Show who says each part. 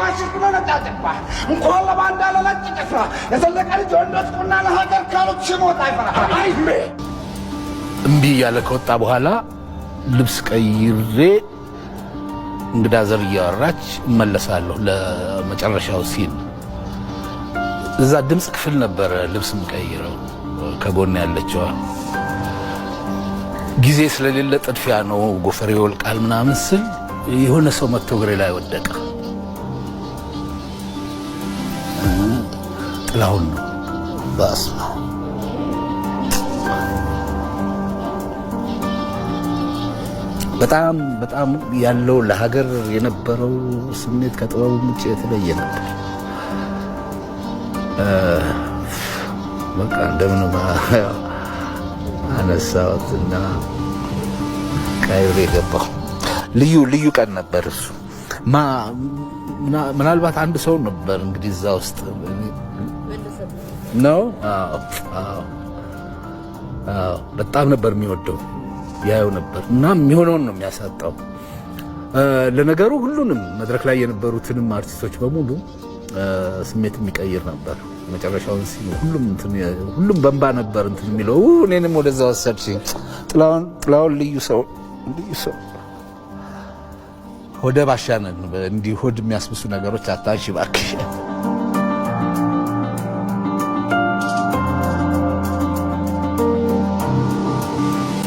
Speaker 1: ፋሽስት ነው ነጣጥባ እንኳን ለባንዳ ለነጭ ጭፍራ የዘለቀ ልጅ ወንዶች ቁና ለሀገር ካሉት ሽሞት አይፈራ አይሜ
Speaker 2: እምቢ እያለ ከወጣ በኋላ ልብስ ቀይሬ እንግዳ ዘር እያወራች እመለሳለሁ ለመጨረሻው ሲል እዛ ድምፅ ክፍል ነበር ልብስ የምቀይረው ከጎን ያለችዋ ጊዜ ስለሌለ ጥድፊያ ነው ጎፈሬ ወልቃል ምናምን ስል የሆነ ሰው መጥቶ እግሬ ላይ ወደቀ። ጥላሁን ነው። በስመ አብ በጣም በጣም ያለው ለሀገር የነበረው ስሜት ከጥበቡ ውጭ የተለየ ነበር። በቃ እንደምን አነሳሁትና ቀይሬ ገባሁ። ልዩ ቀን ነበር እሱ። ምናልባት አንድ ሰው ነበር እንግዲህ እዛ ውስጥ ነው። በጣም ነበር የሚወደው ያየው ነበር እና የሚሆነውን ነው የሚያሳጣው። ለነገሩ ሁሉንም መድረክ ላይ የነበሩትንም አርቲስቶች በሙሉ ስሜት የሚቀይር ነበር። መጨረሻውን ሲል ሁሉም በእንባ ነበር እንትን የሚለው እኔንም ወደዛ ወሰድሽኝ። ጥላሁን ልዩ ሰው ሆደ ባሻነን እንዲህ ሆድ የሚያስብሱ ነገሮች አታንሺ እባክሽ።